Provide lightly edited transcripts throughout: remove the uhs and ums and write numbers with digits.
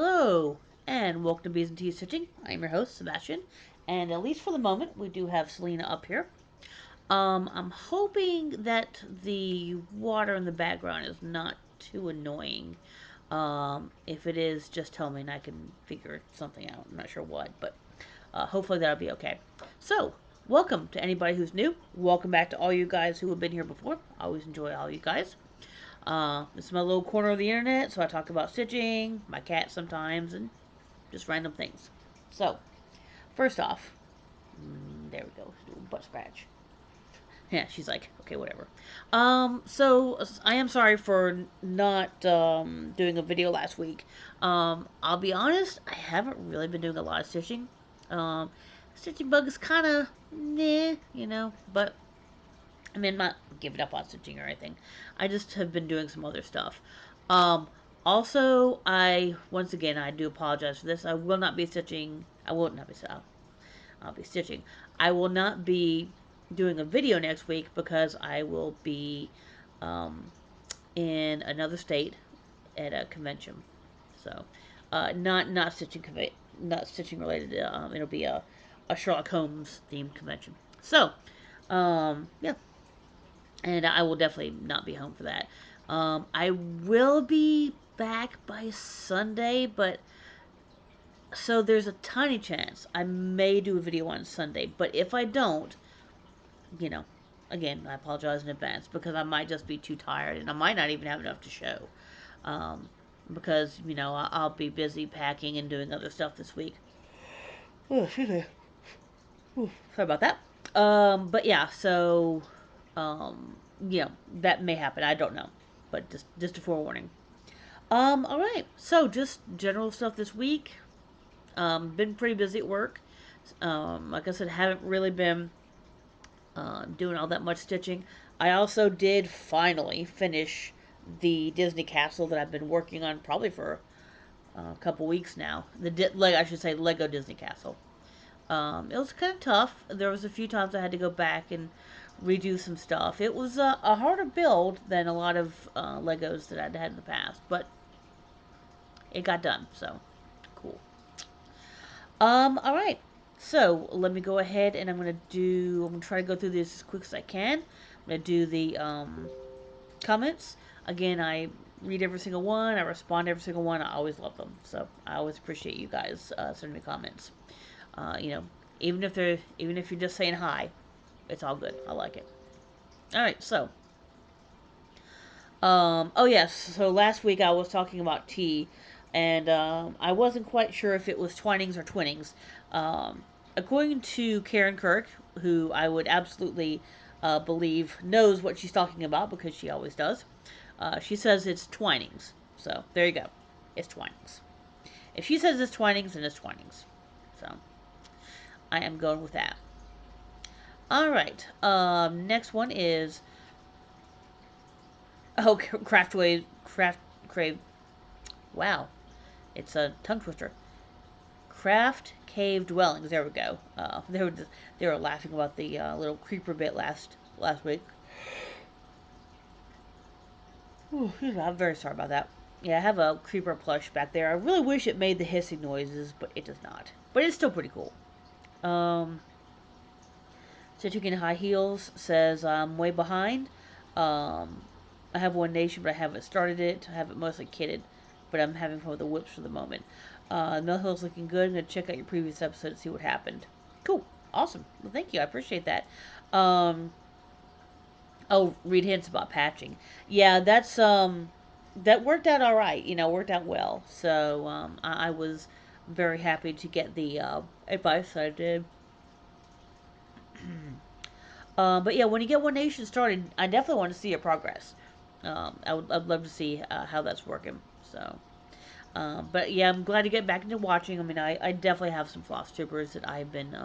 Hello, and welcome to Bees and Teas Stitching. I'm your host, Sebastian, and at least for the moment, we do have Selena up here. I'm hoping that the water in the background is not too annoying. If it is, just tell me and I can figure something out. I'm not sure what, but hopefully that'll be okay. So, welcome to anybody who's new. Welcome back to all you guys who have been here before. I always enjoy all you guys. This is my little corner of the internet, so I talk about stitching, my cat sometimes, and just random things. So, first off, there we go, butt scratch. Yeah, she's like, okay, whatever. So I am sorry for not doing a video last week. I'll be honest, I haven't really been doing a lot of stitching. Um, Stitching bug is kind of but I mean, I'm not giving up on stitching or anything. I just have been doing some other stuff. Um, Also, once again I do apologize for this. I will not be stitching. I will not be. I'll be stitching. I will not be doing a video next week because I will be um, in another state at a convention. So, not stitching not stitching related. It'll be a Sherlock Holmes themed convention. So, yeah, and I will definitely not be home for that. I will be back by Sunday, but so there's a tiny chance I may do a video on Sunday. But if I don't, you know, again, I apologize in advance because I might just be too tired and I might not even have enough to show. Um, because I'll be busy packing and doing other stuff this week. Oh, excuse me. Sorry about that. But yeah, so um, you know, that may happen. I don't know, but just a forewarning. All right. So just general stuff this week. Been pretty busy at work. Like I said, haven't really been doing all that much stitching. I also did finally finish the Disney castle that I've been working on probably for a couple weeks now. I should say Lego Disney Castle. It was kind of tough. There was a few times I had to go back and redo some stuff. It was a harder build than a lot of Legos that I'd had in the past, but it got done. So cool. All right. So let me go ahead and I'm gonna try to go through this as quick as I can. I'm gonna do the comments. Again, I read every single one. I respond to every single one. I always love them. So I always appreciate you guys sending me comments. You know, even if you're just saying hi, it's all good. I like it. All right, so oh yes, so last week I was talking about tea, and I wasn't quite sure if it was twinings or twinnings. Um, According to Karen Kirk, who I would absolutely believe knows what she's talking about because she always does, she says it's twinings. So there you go, it's twinings. If she says it's twinings, then it's twinings. So I am going with that. All right. Next one is Craftway Craft Crave. Wow, it's a tongue twister. Craft Cave Dwellings. There we go. They were laughing about the little creeper bit last week. Ooh, I'm very sorry about that. Yeah, I have a creeper plush back there. I really wish it made the hissing noises, but it does not. But it's still pretty cool. Um, Stitching in High Heels says I'm way behind. Um, I have One Nation, but I haven't started it. I have it mostly kitted, but I'm having fun with the whips for the moment. Mill Hill's looking good. I'm going to check out your previous episode and see what happened. Cool. Awesome. Well, thank you. I appreciate that. Um, read hints about patching. Yeah, that worked out all right. Worked out well. So I was very happy to get the advice that I did. But yeah, when you get One Nation started, I definitely want to see your progress. I'd love to see how that's working. So, but yeah, I'm glad to get back into watching. I mean, I definitely have some Floss Troopers that I've been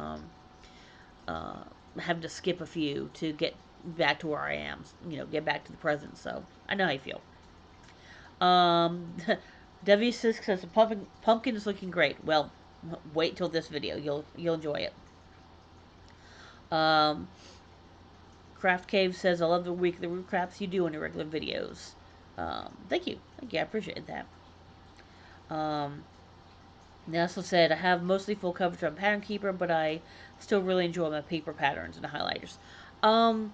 having to skip a few to get back to where I am. Get back to the present. So I know how you feel. W6 says the pumpkin is looking great. Well, wait till this video. You'll enjoy it. Um, Craft Cave says, I love the weekly root crafts you do on your regular videos. Thank you. Thank you. I appreciate that. They also said, I have mostly full coverage on Pattern Keeper, but I still really enjoy my paper patterns and highlighters. Um,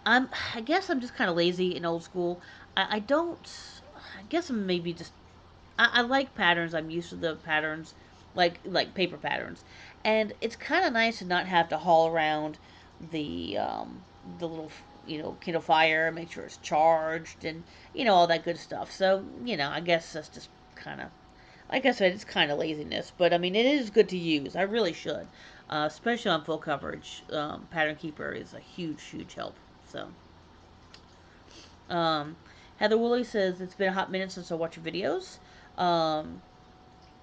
I guess I'm just kind of lazy and old school. I don't. I guess I'm maybe just. I like patterns. I'm used to the patterns, like paper patterns, and it's kind of nice to not have to haul around the little Kindle Fire, make sure it's charged, and all that good stuff. So I guess that's just kind of, like I said, it's kind of laziness, but I mean, it is good to use. I really should, especially on full coverage. Pattern Keeper is a huge, huge help. So, um, Heather Woolley says it's been a hot minute since I watched your videos. Um,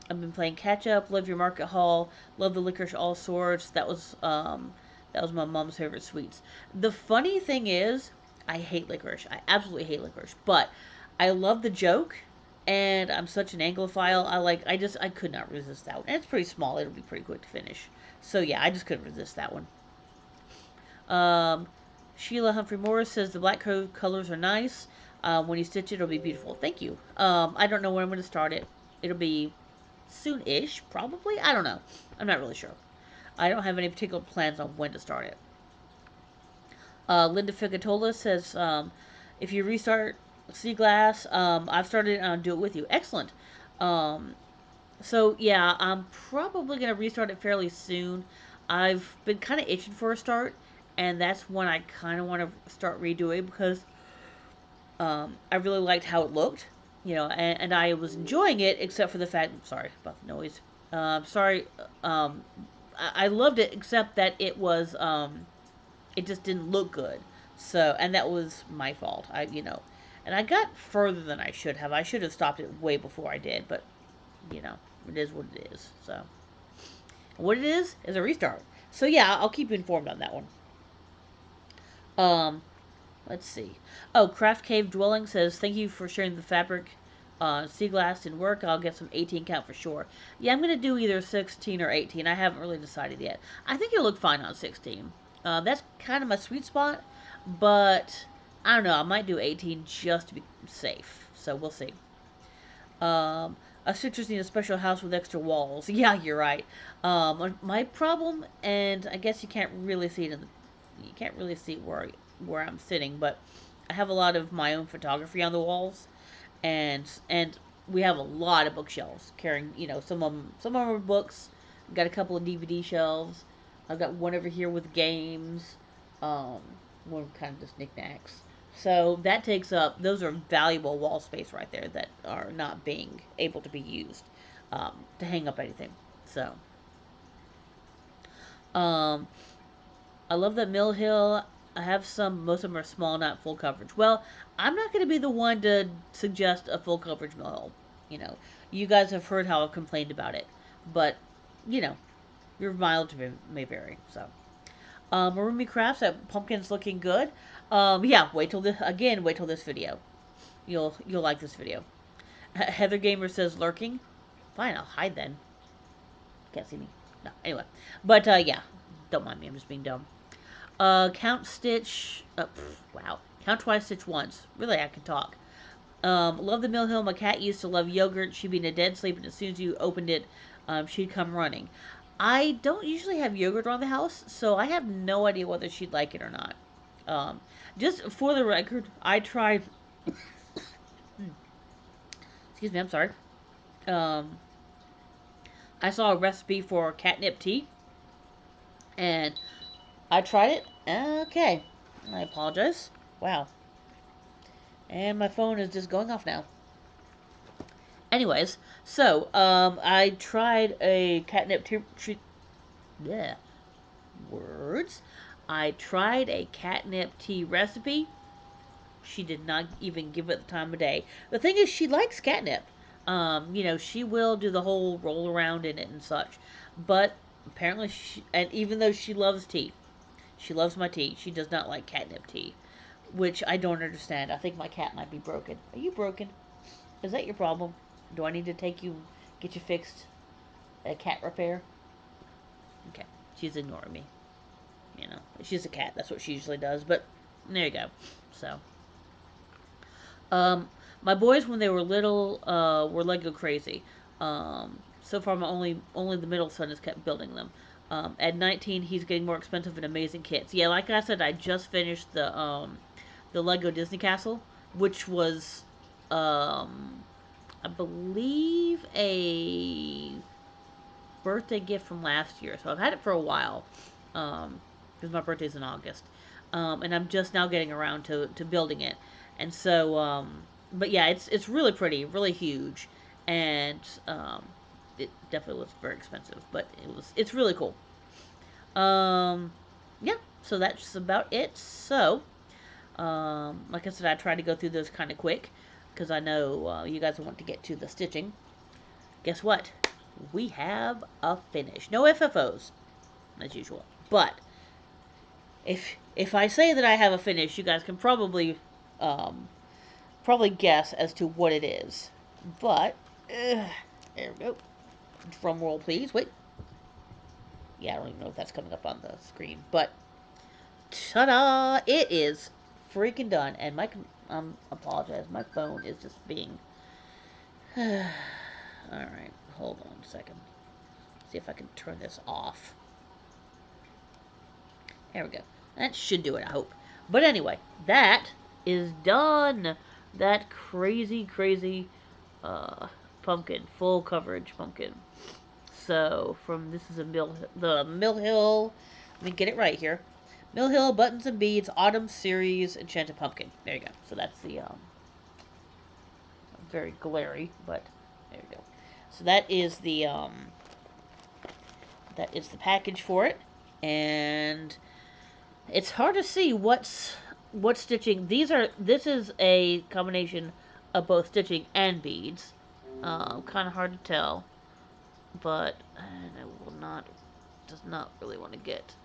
I've been playing catch up. Love your market haul. Love the licorice all sorts. That was my mom's favorite sweets. The funny thing is, I hate licorice. I absolutely hate licorice. But I love the joke, and I'm such an Anglophile. I could not resist that one. And it's pretty small. It'll be pretty quick to finish. So yeah, I just couldn't resist that one. Um, Sheila Humphrey Morris says the black colors are nice. When you stitch it, it'll be beautiful. Thank you. I don't know when I'm going to start it. It'll be soon-ish, probably. I don't know. I'm not really sure. I don't have any particular plans on when to start it. Linda Figatola says, if you restart Sea Glass, I've started and I'll do it with you. Excellent. Um, so yeah, I'm probably gonna restart it fairly soon. I've been kind of itching for a start, and that's when I kind of want to start redoing because I really liked how it looked, and I was enjoying it, except for the fact. Sorry about the noise. Sorry. I loved it, except that it just didn't look good. So, and that was my fault. And I got further than I should have. I should have stopped it way before I did, but you know, it is what it is. So, what it is a restart. So yeah, I'll keep you informed on that one. Um, Let's see. Oh, Craft Cave Dwelling says, thank you for sharing the fabric. Sea glass didn't work. I'll get some 18 count for sure. Yeah, I'm going to do either 16 or 18. I haven't really decided yet. I think it'll look fine on 16. That's kind of my sweet spot, but I don't know. I might do 18 just to be safe. So we'll see. A citrus needs a special house with extra walls. Yeah, you're right. My problem, and I guess you can't really see it you can't really see where I'm sitting, but I have a lot of my own photography on the walls, and we have a lot of bookshelves carrying. Some of them are books. I've got a couple of DVD shelves. I've got one over here with games. Um, One kind of just knickknacks. So that takes up, those are valuable wall space right there that are not being able to be used to hang up anything. So, um, I love that Mill Hill. I have some, most of them are small, not full coverage. Well, I'm not going to be the one to suggest a full coverage Mill Hill. You know, you guys have heard how I've complained about it. But, you know, your mileage may vary. So, Marumi Crafts, that pumpkin's looking good. Yeah, wait till this video. You'll like this video. Heather Gamer says lurking. Fine, I'll hide then. Can't see me. No, anyway. But yeah, don't mind me. I'm just being dumb. Count Stitch. Wow. Count twice, stitch once. Really, I can talk. Love the Mill Hill. My cat used to love yogurt. She'd be in a dead sleep, and as soon as you opened it, she'd come running. I don't usually have yogurt around the house, so I have no idea whether she'd like it or not. Um, just for the record, I tried. Excuse me, I'm sorry. Um, I saw a recipe for catnip tea, and I tried it. Okay, I apologize. Wow, and my phone is just going off now. Anyways, so I tried a catnip tea. Yeah, words. I tried a catnip tea recipe. She did not even give it the time of day. The thing is, she likes catnip. She will do the whole roll around in it and such. But apparently, and even though she loves tea, she loves my tea, she does not like catnip tea, which I don't understand. I think my cat might be broken. Are you broken? Is that your problem? Do I need to take you, get you fixed at cat repair? Okay, she's ignoring me. She's a cat. That's what she usually does. But there you go. So, um, my boys when they were little were Lego crazy. So far, my only the middle son has kept building them. At 19, he's getting more expensive and amazing kits. Yeah, like I said, I just finished the Lego Disney Castle, which was I believe a birthday gift from last year. So I've had it for a while, because my birthday's in August, and I'm just now getting around to building it. And so, but yeah, it's really pretty, really huge, and it definitely looks very expensive, but it's really cool. Um, yeah, so that's about it. So, like I said, I try to go through those kind of quick because I know you guys want to get to the stitching. Guess what? We have a finish. No FFOs, as usual. But if I say that I have a finish, you guys can um, probably guess as to what it is. But there we go. Drum roll, please. Wait. Yeah, I don't even know if that's coming up on the screen, but ta-da! It is freaking done. And my apologize. My phone is just being. All right, hold on a second. See if I can turn this off. There we go. That should do it, I hope. But anyway, that is done. That crazy, crazy pumpkin, full coverage pumpkin. So from this is the Mill Hill. Let me get it right here. Mill Hill Buttons and Beads Autumn Series Enchanted Pumpkin. There you go. So that's the very glary, but there you go. So that is the package for it, and it's hard to see what stitching. This is a combination of both stitching and beads. Kind of hard to tell, but I will not does not really want to get.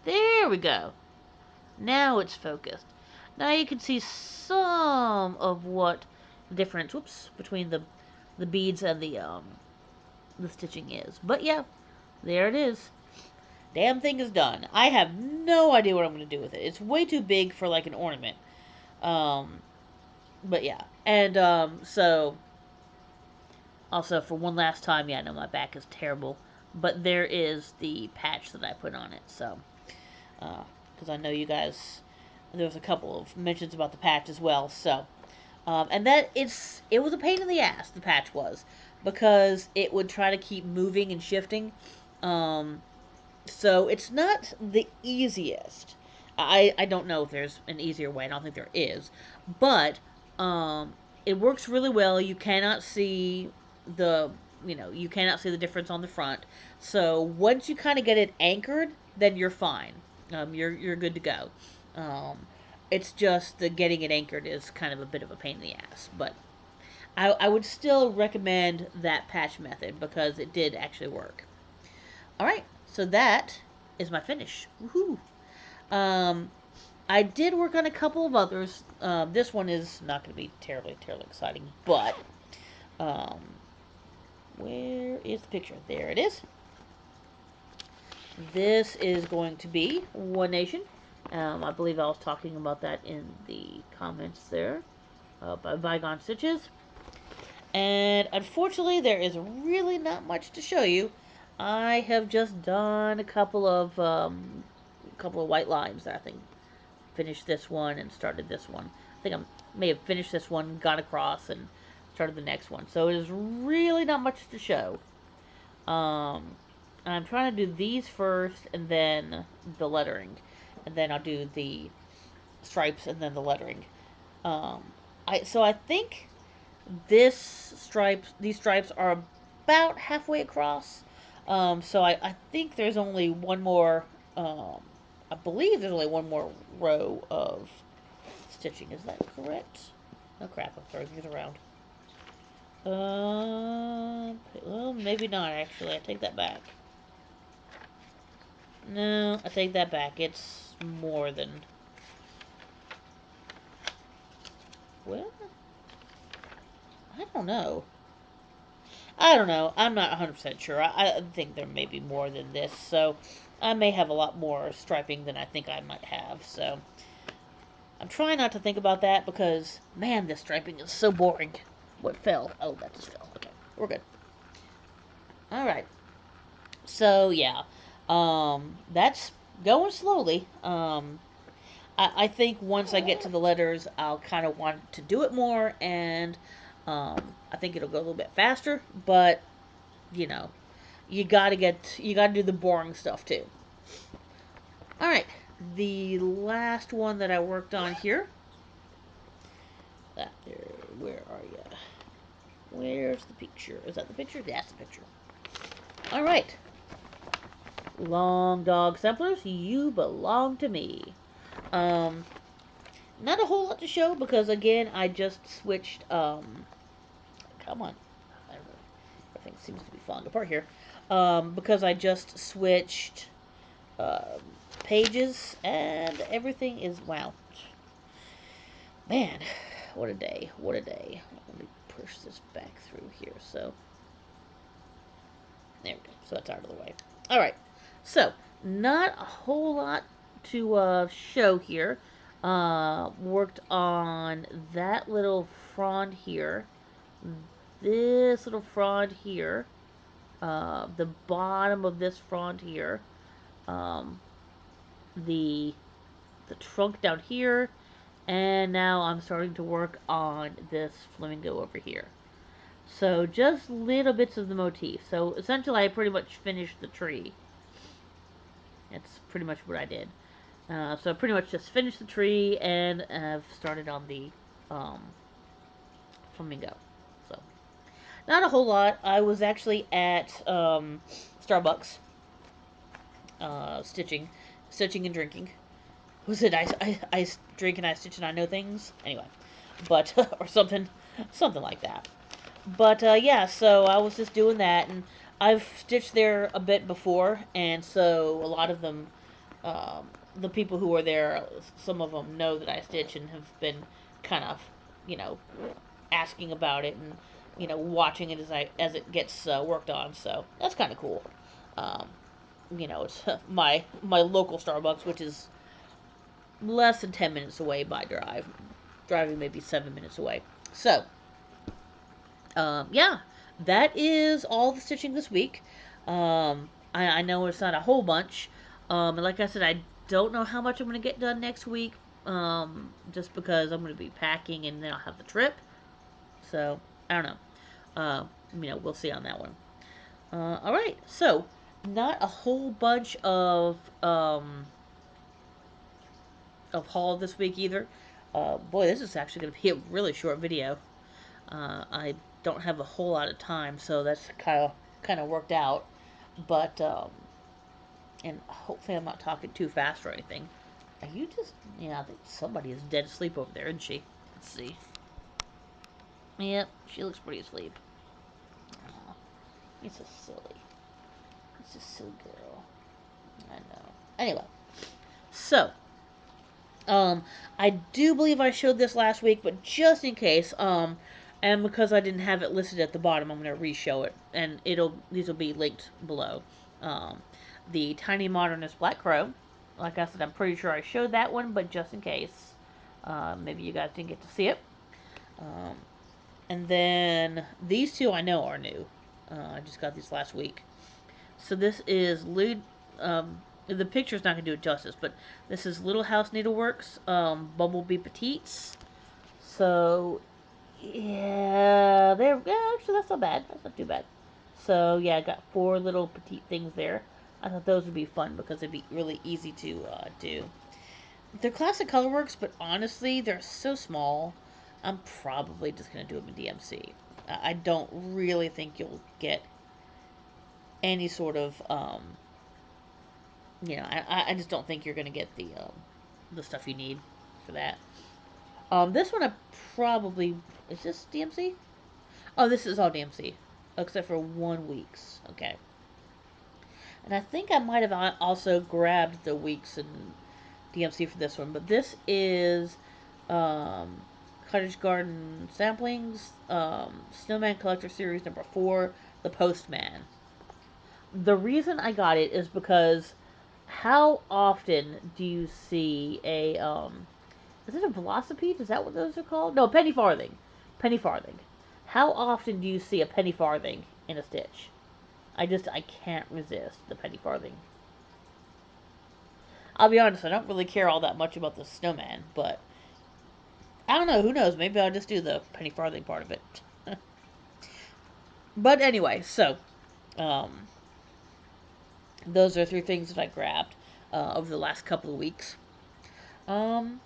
There we go. Now it's focused. Now you can see some of what the difference. Whoops, between the beads and the stitching is. But yeah, there it is. Damn thing is done. I have no idea what I'm going to do with it. It's way too big for like an ornament. Um, but yeah, and so also for one last time, yeah, I know my back is terrible, but there is the patch that I put on it. So, because I know you guys, there was a couple of mentions about the patch as well. So, and it was a pain in the ass. The patch was because it would try to keep moving and shifting. Um, So it's not the easiest. I don't know if there's an easier way. I don't think there is, but it works really well. You cannot see the you cannot see the difference on the front. So once you kind of get it anchored, then you're fine. You're good to go. Um, it's just the getting it anchored is kind of a bit of a pain in the ass, but I would still recommend that patch method because it did actually work. All right, so that is my finish. Woohoo! Um, I did work on a couple of others. This one is not going to be terribly, terribly exciting, but um, where is the picture? There it is. This is going to be One Nation. I believe I was talking about that in the comments there by Bygone Stitches. And unfortunately, there is really not much to show you. I have just done a couple of white lines. I think finished this one and started this one. I think I may have finished this one, got across, and started the next one. So it is really not much to show. Um, I'm trying to do these first, and then the lettering, and then I'll do the stripes and then the lettering. Um, I think these stripes are about halfway across. So I think there's only one more. I believe there's only one more row of stitching. Is that correct? Oh crap! I'm throwing these around. Well, maybe not. Actually, I take that back. No, I take that back. It's more than. Well, I don't know. I don't know. I'm not 100% sure. I think there may be more than this, so I may have a lot more striping than I think I might have. So I'm trying not to think about that because, man, this striping is so boring. What fell? Oh, that just fell. Okay, we're good. All right. So yeah, that's going slowly. I think once I get to the letters, I'll kind of want to do it more, and I think it'll go a little bit faster. But you know, you gotta do the boring stuff too. All right, the last one that I worked on here. That there, where are you? Where's the picture? Is that the picture? That's the picture. All right, long dog samplers, you belong to me. Um, Not a whole lot to show because again, I just switched. Come on, everything seems to be falling apart here. Because I just switched um, pages and everything is wow. Man, what a day! What a day! Let me push this back through here. So there we go. So that's out of the way. All right. So not a whole lot to show here. Worked on that little frond here, this little frond here, the bottom of this frond here, um, the the trunk down here, and now I'm starting to work on this flamingo over here. So just little bits of the motif. So essentially, I pretty much finished the tree. That's pretty much what I did. So I pretty much just finished the tree and have started on the um, flamingo. So not a whole lot. I was actually at Starbucks, stitching and drinking. Was it I drink and I stitch and I know things anyway, but or something like that. But yeah, so I was just doing that, and I've stitched there a bit before, and so a lot of them, um, the people who are there, some of them know that I stitch and have been kind of, you know, asking about it and watching it as it gets worked on. So that's kind of cool. Um, it's my local Starbucks, which is less than 10 minutes away by drive, driving maybe 7 minutes away. So yeah, that is all the stitching this week. I know it's not a whole bunch. And like I said, I don't know how much I'm going to get done next week. Just because I'm going to be packing and then I'll have the trip. So I don't know. We'll see on that one. All right, so not a whole bunch of haul this week either. Boy, this is actually going to be a really short video. I don't have a whole lot of time, so that's kind of worked out. But and hopefully I'm not talking too fast or anything. Are you just? Yeah, I think somebody is dead asleep over there, isn't she? Let's see. Yep, she looks pretty asleep. Aw, it's a silly. It's a silly girl. I know. Anyway, so Um, I do believe I showed this last week, but just in case, and because I didn't have it listed at the bottom, I'm gonna re-show it, and these will be linked below. Um, the Tiny Modernist Black Crow. Like I said, I'm pretty sure I showed that one, but just in case, maybe you guys didn't get to see it. Um, and then these two I know are new. I just got these last week. So this is the picture's not gonna do it justice, but this is Little House Needleworks, Bumblebee Petites. So yeah, actually that's not bad. That's not too bad. So yeah, I got four little petite things there. I thought those would be fun because they'd be really easy to do. They're classic colorworks, but honestly, they're so small. I'm probably just gonna do them in DMC. I don't really think you'll get any sort of I just don't think you're gonna get the stuff you need for that. This one I probably is this DMC? Oh, this is all DMC except for 1 weeks. Okay, and I think I might have also grabbed the weeks and DMC for this one, but this is um, Cottage Garden Samplings, Snowman Collector Series number 4, The Postman. The reason I got it is because how often do you see a is it a velocipede? Is that what those are called? No, penny farthing. Penny farthing. How often do you see a penny farthing in a stitch? I can't resist the penny farthing. I'll be honest, I don't really care all that much about the snowman, but I don't know. Who knows? Maybe I'll just do the penny farthing part of it. But anyway, so um, those are three things that I grabbed over the last couple of weeks. Um,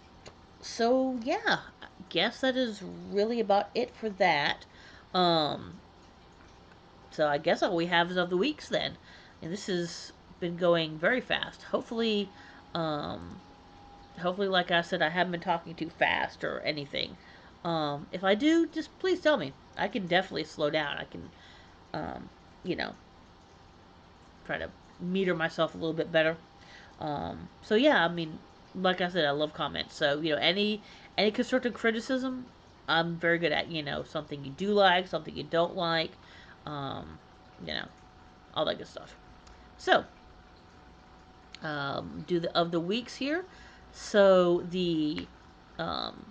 so yeah, I guess that is really about it for that. Um, so I guess all we have is of the weeks then, and this has been going very fast. Um, hopefully, like I said, I haven't been talking too fast or anything. If I do, just please tell me. I can definitely slow down. I can, um, you know, try to meter myself a little bit better. So yeah, I mean, like I said, I love comments. So any constructive criticism, I'm very good at. Something you do like, something you don't like, um, you know, all that good stuff. So do the of the weeks here. So the um,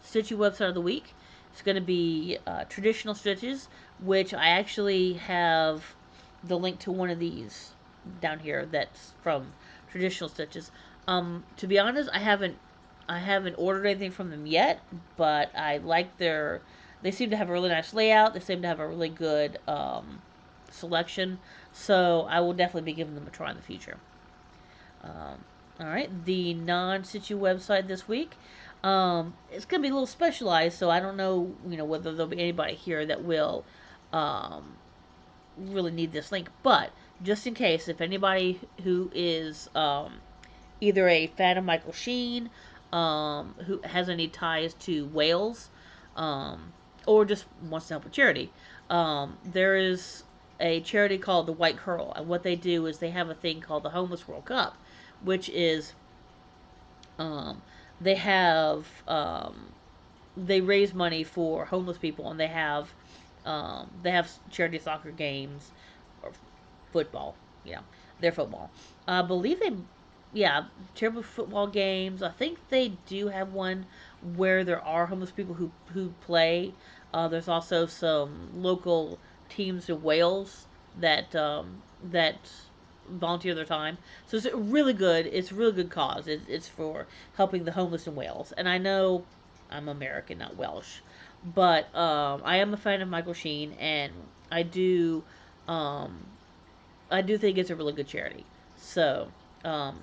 Stitchy website of the week is going to be traditional stitches, which I actually have the link to one of these down here that's from traditional stitches. To be honest, I haven't ordered anything from them yet, but I like their. They seem to have a really nice layout. They seem to have a really good selection. So I will definitely be giving them a try in the future. All right, the non-situ website this week. It's gonna be a little specialized, so I don't know, whether there'll be anybody here that will um, really need this link. But just in case, if anybody who is either a fan of Michael Sheen, who has any ties to Wales, um, or just wants to help with charity, there is a charity called the White Curl, and what they do is they have a thing called the Homeless World Cup, which is um, they have they raise money for homeless people, and they have charity soccer games or football. Yeah, their football. I believe they, yeah, charity football games. I think they do have one where there are homeless people who play. There's also some local teams in Wales that volunteer their time. So it's really good. It's a really good cause. It's for helping the homeless in Wales. And I know I'm American, not Welsh, but I am a fan of Michael Sheen, and I do um, I do think it's a really good charity. So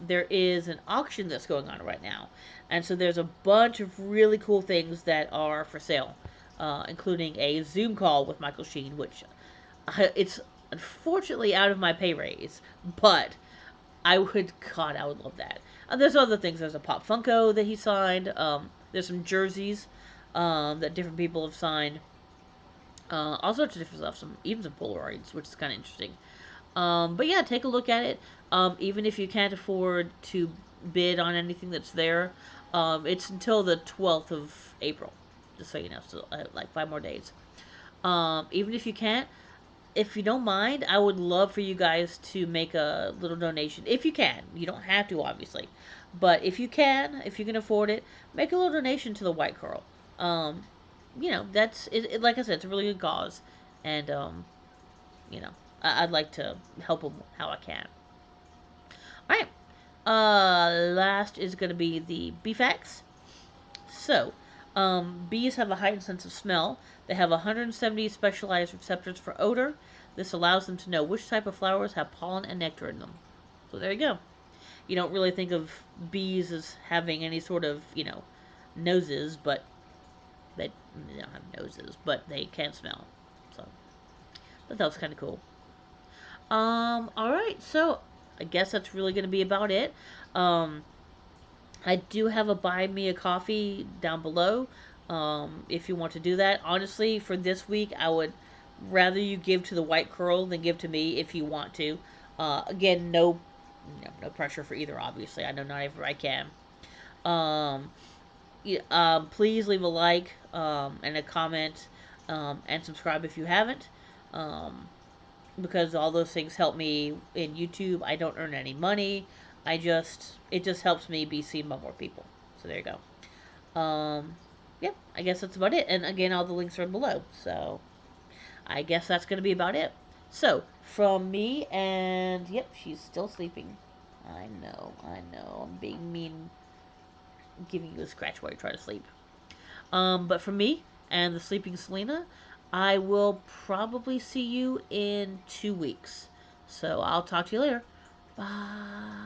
there is an auction that's going on right now, and so there's a bunch of really cool things that are for sale, including a Zoom call with Michael Sheen, which it's unfortunately out of my pay raise, but I would love that. There's other things. There's a Pop Funko that he signed. There's some jerseys that different people have signed. All sorts of different stuff. Even some Polaroids, which is kind of interesting. But yeah, take a look at it. Even if you can't afford to bid on anything that's there, it's until the 12th of April. Just so you know, so like 5 more days. Even if you can't, if you don't mind, I would love for you guys to make a little donation. If you can. You don't have to, obviously. But if you can afford it, make a little donation to the White Curl. Um, that's it, like I said, it's a really good cause. And, you know, I'd like to help them how I can. All right. Last is going to be the bee facts. So, bees have a heightened sense of smell. They have 170 specialized receptors for odor. This allows them to know which type of flowers have pollen and nectar in them. So there you go. You don't really think of bees as having any sort of, noses, but they don't have noses, but they can smell. So, but that was kind of cool. All right. So, I guess that's really going to be about it. Um, I do have a buy me a coffee down below. If you want to do that, honestly, for this week, I would rather you give to the White Curl than give to me if you want to. Again, no pressure for either. Obviously, I know not everybody can. Um, please leave a like and a comment and subscribe if you haven't. Um, because all those things help me in YouTube. I don't earn any money. It just helps me be seen by more people. So there you go. Yeah, I guess that's about it. And again, all the links are below. So I guess that's going to be about it. So, from me, and yep, she's still sleeping. I know, I'm being mean, giving you a scratch while you try to sleep. But from me and the sleeping Selena, I will probably see you in 2 weeks. So I'll talk to you later. Bye.